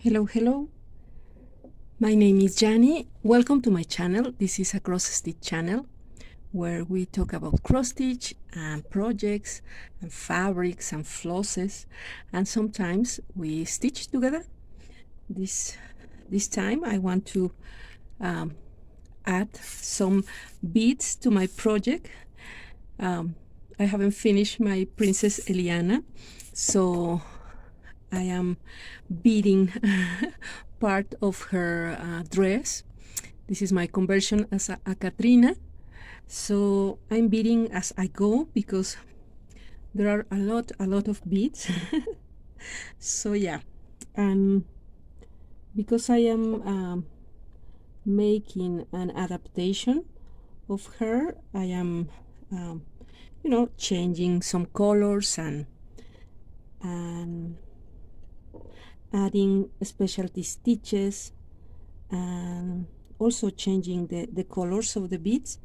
Hello, hello. My name is Yany. Welcome to my channel. This is a cross stitch channel where we talk about cross stitch and projects and fabrics and flosses, and sometimes we stitch together. This time I want to add some beads to my project. I haven't finished my Princess Eliana, so I am beading part of her dress. This is my conversion as a Katrina. So I'm beading as I go because there are a lot of beads. So yeah, and because I am making an adaptation of her, I am changing some colors and adding specialty stitches and also changing the colors of the beads.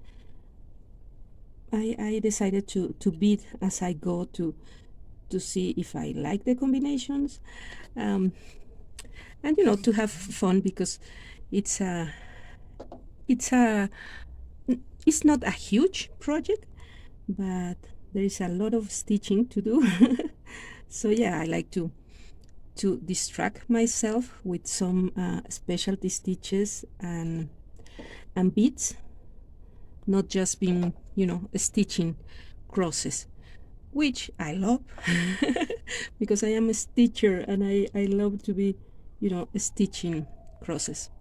I decided to bead as I go to see if I like the combinations, and to have fun, because it's not a huge project, but there is a lot of stitching to do. So yeah, I like to distract myself with some specialty stitches and beads, not just being stitching crosses, which I love because I am a stitcher and I love to be stitching crosses.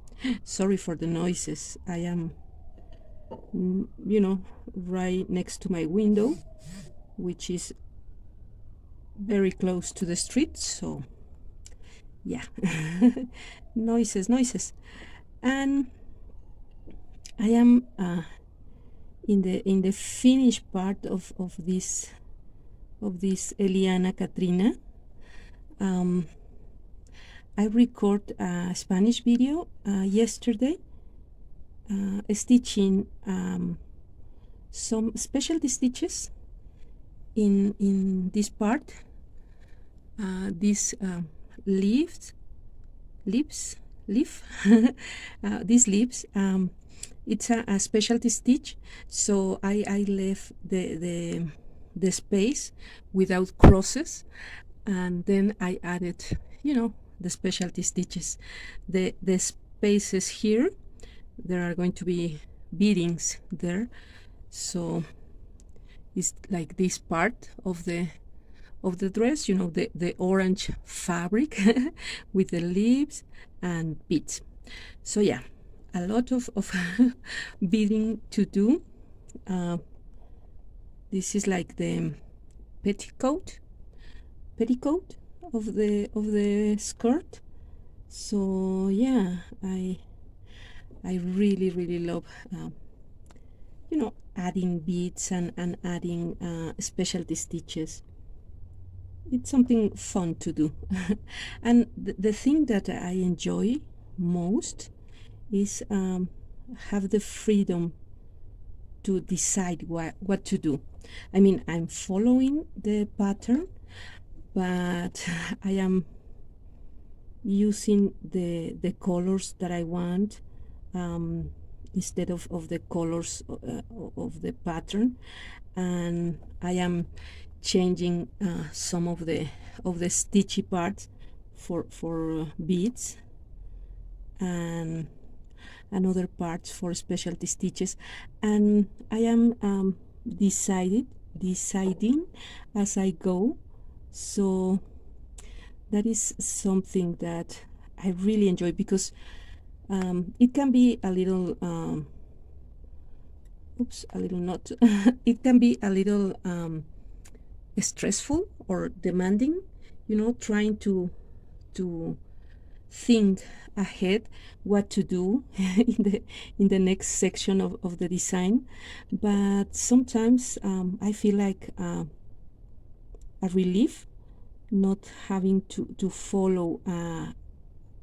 Sorry for the noises. I am right next to my window, which is very close to the street, so yeah. noises. And I am in the finished part of this Eliana Katrina. I record a Spanish video yesterday, stitching some specialty stitches in this part. These leaf these leaves, it's a specialty stitch, so I left the space without crosses, and then I added the specialty stitches. The spaces here, there are going to be beadings there, so it's like this part of the dress, the orange fabric with the leaves and beads. So yeah, a lot of beading to do. This is like the petticoat of the skirt. So yeah, I really love adding beads and adding specialty stitches. It's something fun to do. And the thing that I enjoy most is have the freedom to decide what to do. I mean, I'm following the pattern, but I am using the colors that I want, instead of the colors of the pattern, and I am changing some of the stitchy parts for beads and other parts for specialty stitches, and I am deciding as I go. So that is something that I really enjoy, because it can be a little it can be a little stressful or demanding, trying to think ahead what to do in the next section of the design. But sometimes I feel like a relief not having to follow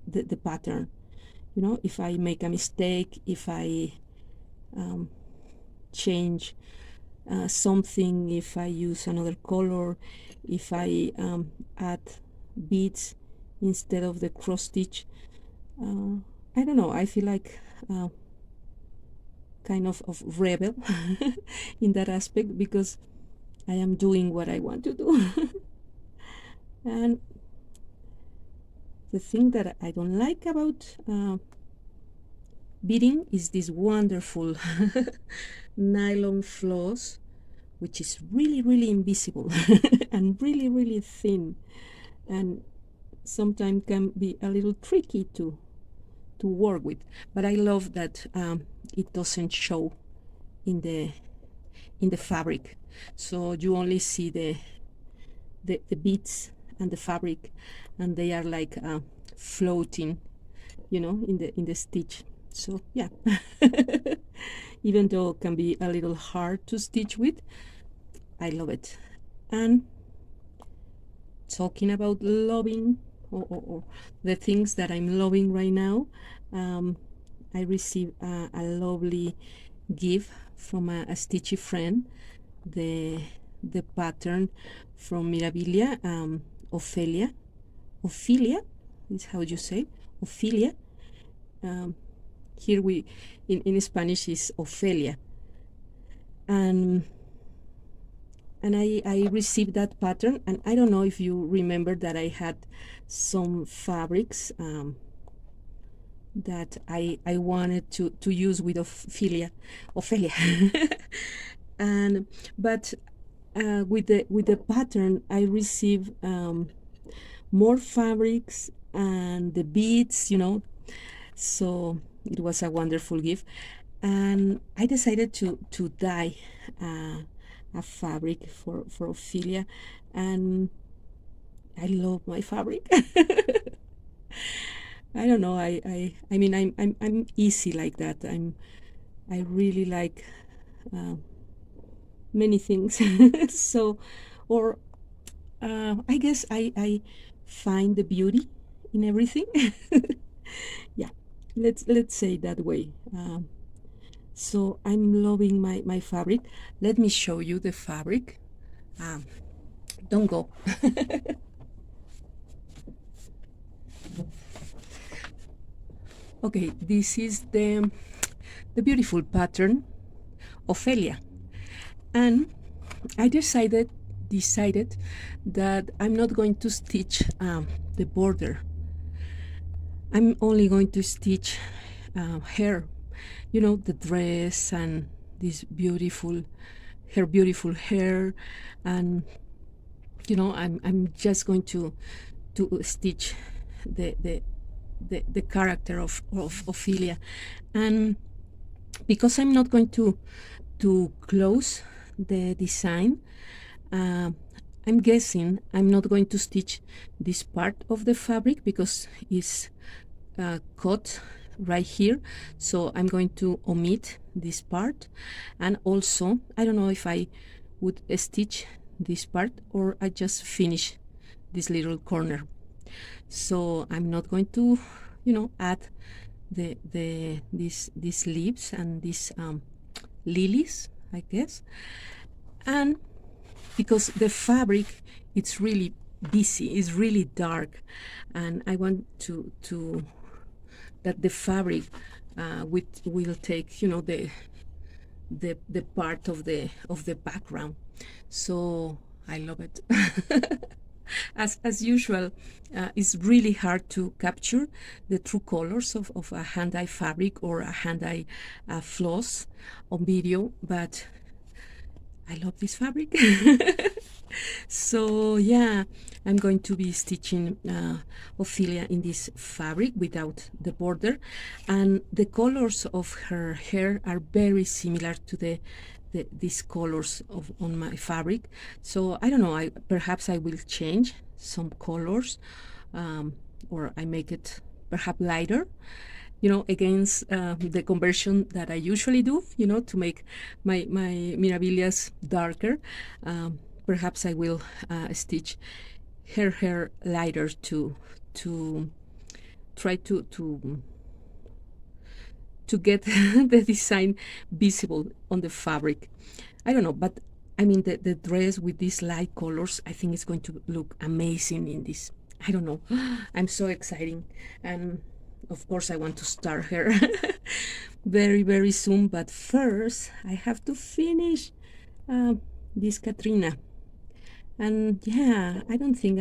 the pattern. If I make a mistake, if I change something, if I use another color, if I add beads instead of the cross stitch. I don't know, I feel like kind of rebel in that aspect, because I am doing what I want to do. And the thing that I don't like about beading is this wonderful nylon floss, which is really, really invisible and really, really thin, and sometimes can be a little tricky to work with. But I love that it doesn't show in the fabric, so you only see the beads and the fabric, and they are like floating, you know, in the stitch. So yeah, even though it can be a little hard to stitch with, I love it. And talking about loving, or the things that I'm loving right now, I received a lovely gift from a stitchy friend, the pattern from Mirabilia, Ophelia is how you say, Ophelia. Here we in Spanish is Ophelia, and I received that pattern, and I don't know if you remember that I had some fabrics that I wanted to use with Ophelia, and but with the pattern I received more fabrics and the beads, you know, so it was a wonderful gift. And I decided to dye a fabric for Ophelia, and I love my fabric. I don't know, I mean, I'm easy like that. I really like many things. So, or I guess I find the beauty in everything. Yeah, let's say that way. So I'm loving my fabric. Let me show you the fabric. Don't go. Okay, this is the beautiful pattern, Ophelia, and I decided that I'm not going to stitch the border. I'm only going to stitch hair, you know, the dress and this beautiful hair, and you know, I'm just going to stitch the character of Ophelia. And because I'm not going to close the design, I'm guessing I'm not going to stitch this part of the fabric because it's cut right here, so I'm going to omit this part. And also I don't know if I would stitch this part or I just finish this little corner. So I'm not going to, you know, add these leaves and these lilies, I guess. And because the fabric, it's really busy, it's really dark, and I want to that the fabric will take, you know, the part of the background. So I love it. As usual, it's really hard to capture the true colors of a hand-dye fabric or a hand-dye floss on video, but I love this fabric. So yeah, I'm going to be stitching Ophelia in this fabric without the border, and the colors of her hair are very similar to these colors on my fabric. So I don't know, perhaps I will change some colors, or I make it perhaps lighter, you know, against the conversion that I usually do, you know, to make my Mirabilias darker. Perhaps I will stitch her hair lighter to try to get the design visible on the fabric. I don't know, but I mean, the dress with these light colors, I think it's going to look amazing in this I don't know. I'm so exciting, and of course I want to start her very very soon. But first I have to finish uh, this Katrina, and yeah, I don't think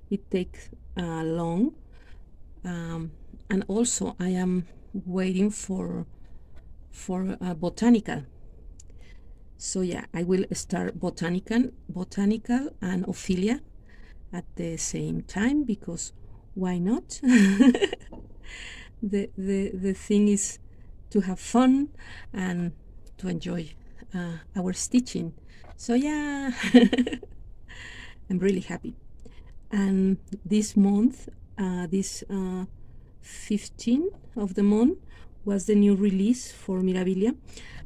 it takes long. And also I am waiting for botanical. So yeah, I will start botanical and Ophelia at the same time, because why not? The thing is to have fun and to enjoy our stitching. So yeah, I'm really happy. And this month, this 15 of the month, was the new release for Mirabilia,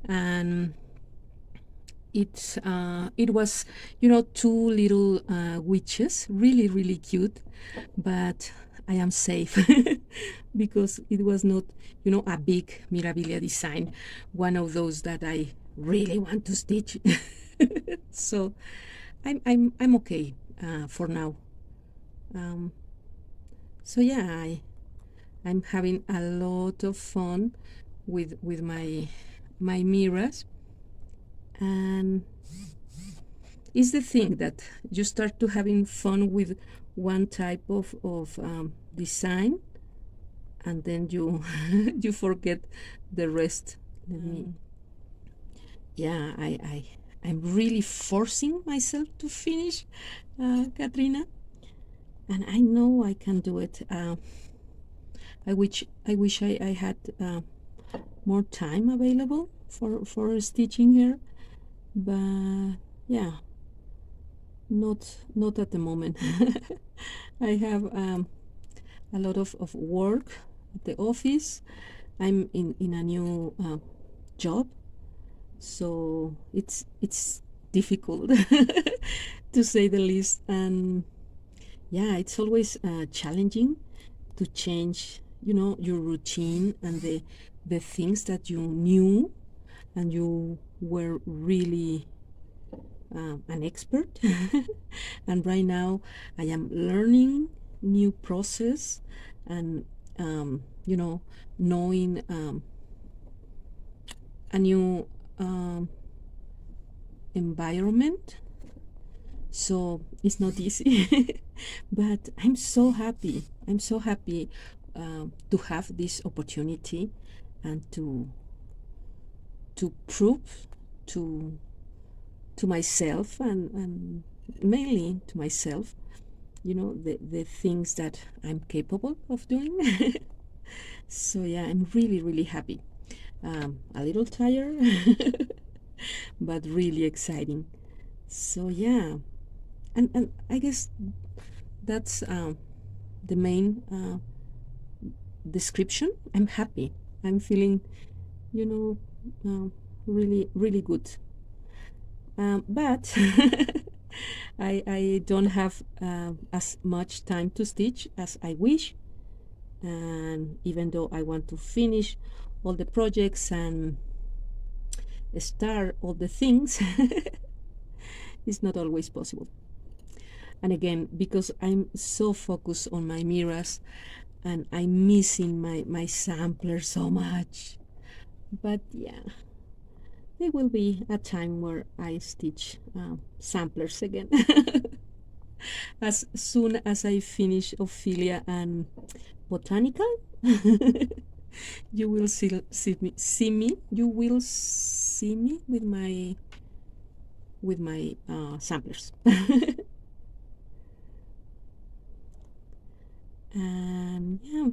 and it was, you know, two little witches, really really cute, but I am safe because it was not, you know, a big Mirabilia design, one of those that I really want to stitch. So I'm okay for now. So yeah, I'm having a lot of fun with my mirrors, and it's the thing that you start to having fun with one type of design, and then you you forget the rest. Let me, yeah, I'm really forcing myself to finish Katrina, and I know I can do it. I wish I had more time available for stitching here, but yeah, not at the moment. I have a lot of work at the office. I'm in a new job, so it's difficult to say the least. And yeah, it's always challenging to change, you know, your routine and the things that you knew and you were really an expert. And right now I am learning new process, and you know, knowing a new environment, so it's not easy. But I'm so happy, I'm so happy to have this opportunity and to prove to myself, and mainly to myself, you know, the things that I'm capable of doing. So yeah, I'm really really happy. A little tired, but really exciting. So yeah, and I guess that's the main description. I'm happy, I'm feeling, you know, really really good. But I don't have as much time to stitch as I wish, and even though I want to finish all the projects and start all the things, it's not always possible. And again, because I'm so focused on my mirrors, and I'm missing my sampler so much. But yeah, there will be a time where I stitch samplers again. As soon as I finish Ophelia and Botanical, you will see me. You will see me with my samplers. And yeah,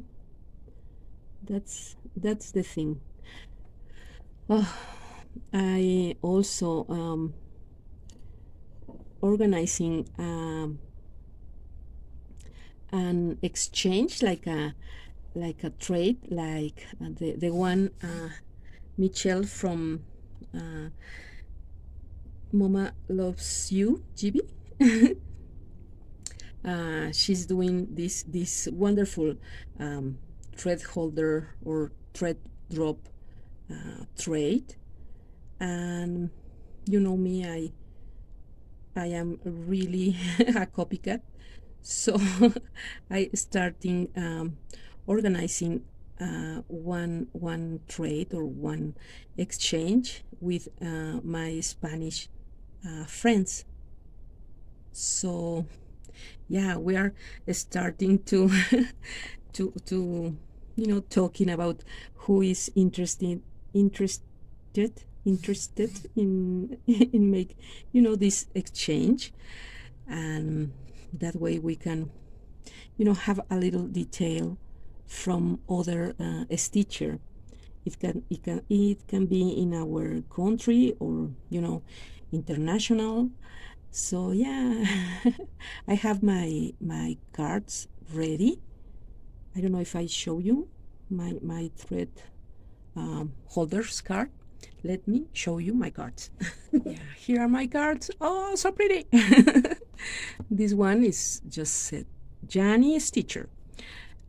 that's the thing. Oh, I also organizing an exchange, like a trade, like the one Michelle from Mama Loves You GB. She's doing this wonderful thread holder or thread drop trade, and you know me, I am really a copycat, So I starting organizing one trade or one exchange with my Spanish friends. So yeah, we are starting to to talking about who is interested in in make this exchange, and that way we can have a little detail from other stitcher. It can be in our country or international. So yeah, I have my cards ready. I don't know if I show you my thread holders card. Let me show you my cards. Yeah, here are my cards. Oh, so pretty. This one is just said Yany Stitcher,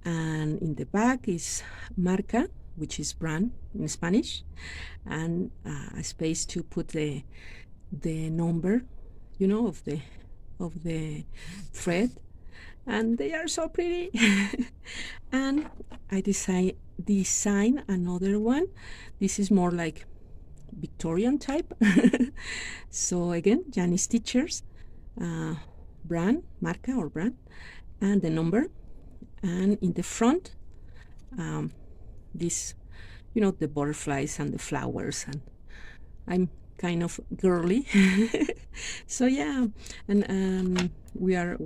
and in the back is marca, which is brand in Spanish, and a space to put the number, of the thread, and they are so pretty. And I design another one. This is more like Victorian type. So again, Yany Stitchers, brand, marca or brand, and the number, and in the front, this, the butterflies and the flowers, and I'm kind of girly. So yeah, and we are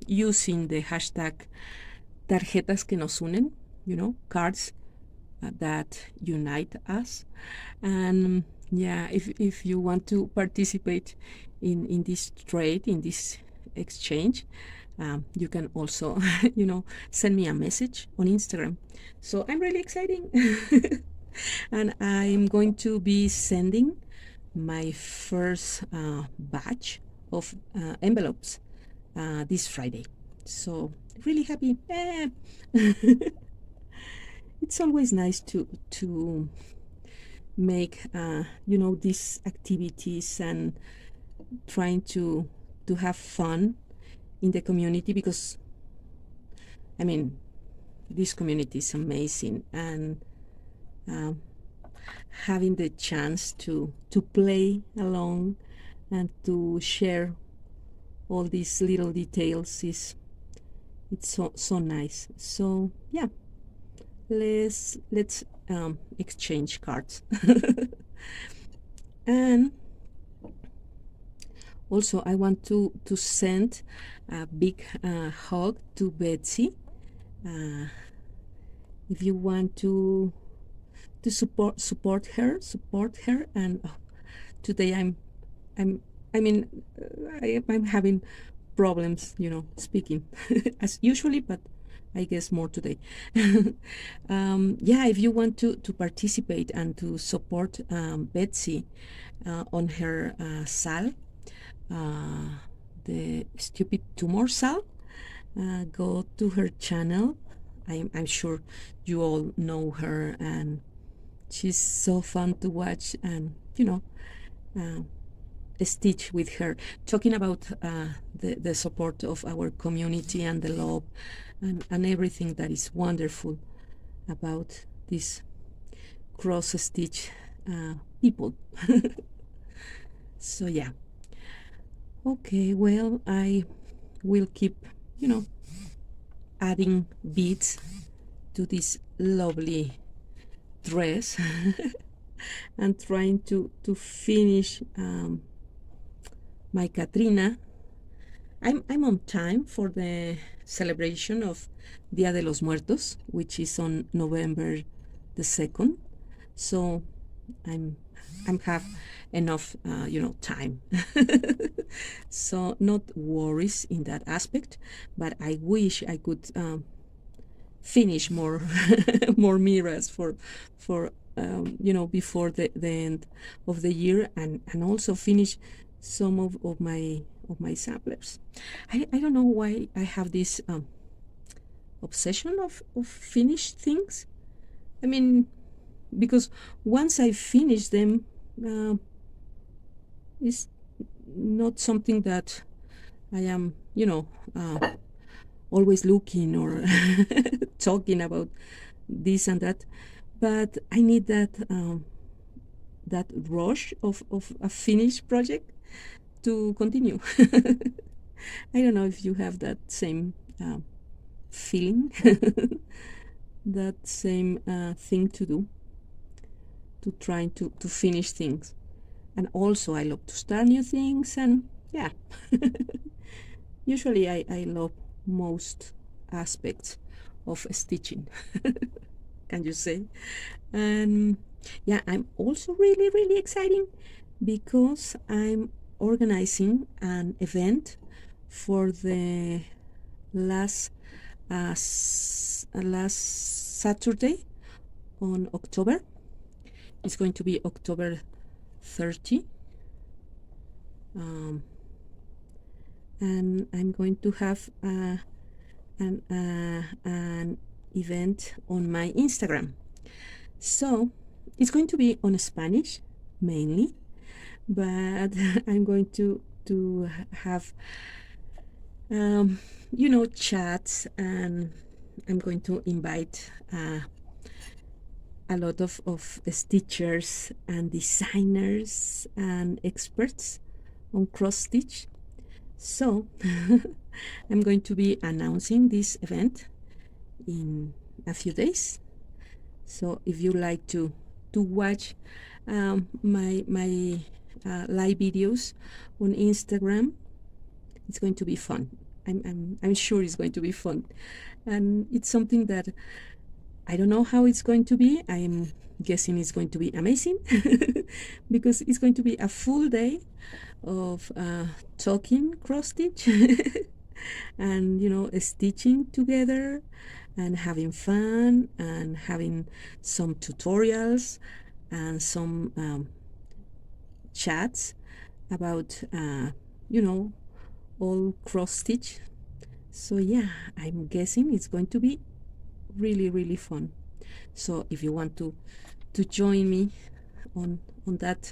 using the hashtag tarjetas que nos unen, cards that unite us. And yeah, if you want to participate in this trade, in this exchange, you can also send me a message on Instagram. So I'm really exciting. And I'm going to be sending my first batch of envelopes this Friday. So really happy. It's always nice to make these activities and trying to have fun in the community, because I mean, this community is amazing, and having the chance to play along and to share all these little details it's so nice. So yeah, let's exchange cards. And also I want to send a big hug to Betsy. If you want to support her, and today I'm having problems speaking as usually, but I guess more today. Yeah, if you want to participate and to support Betsy on her sal, the Stupid Tumor Sal, go to her channel. I'm sure you all know her, and she's so fun to watch, and stitch with her, talking about the support of our community and the love and everything that is wonderful about this cross stitch people. So yeah, okay, well, I will keep adding beads to this lovely dress and trying to finish my Katrina. I'm on time for the celebration of Dia de los Muertos, which is on November the 2nd. So I'm have enough time. So not worries in that aspect, but I wish I could finish more more mirrors for before the end of the year, and also finish some of my samplers. I don't know why I have this obsession of finished things. I mean, because once I finish them, it's not something that I am always looking or talking about this and that, but I need that rush of a finished project to continue. I don't know if you have that same feeling, that same thing to do, to try to finish things. And also I love to start new things, and yeah, usually I love most aspects of stitching, can you say? And yeah, I'm also really exciting because I'm organizing an event for the last Saturday on October. It's going to be October 30, and I'm going to have an event on my Instagram. So it's going to be on Spanish mainly, but I'm going to have chats, and I'm going to invite a lot of stitchers and designers and experts on cross stitch. So I'm going to be announcing this event in a few days. So if you like to watch my live videos on Instagram, it's going to be fun. I'm sure it's going to be fun, and it's something that I don't know how it's going to be. I'm guessing it's going to be amazing because it's going to be a full day of talking cross stitch and stitching together and having fun and having some tutorials and some chats about all cross stitch. So yeah, I'm guessing it's going to be really fun. So if you want to join me on that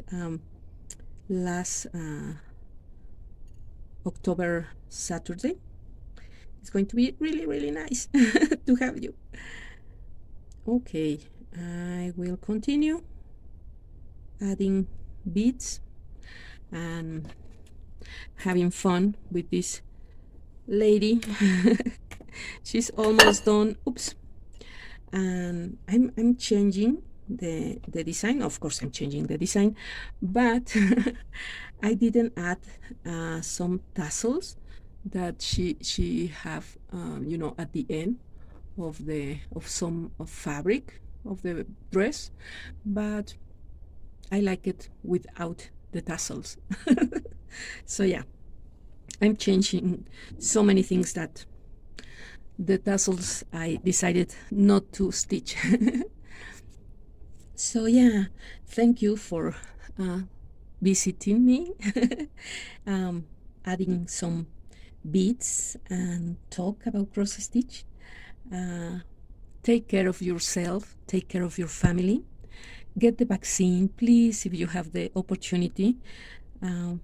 last October Saturday, it's going to be really nice to have you. Okay, I will continue adding beads and having fun with this lady. She's almost done. Oops. And I'm changing the design. Of course I'm changing the design, but I didn't add some tassels that she have at the end of some fabric of the dress, but I like it without the tassels. So yeah, I'm changing so many things that the tassels I decided not to stitch. So yeah, thank you for visiting me, adding some beads and talk about cross stitch. Take care of yourself, take care of your family, get the vaccine please if you have the opportunity, and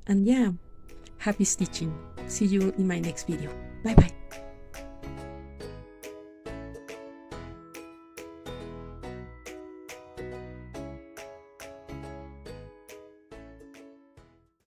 yeah, happy stitching. See you in my next video. Bye bye.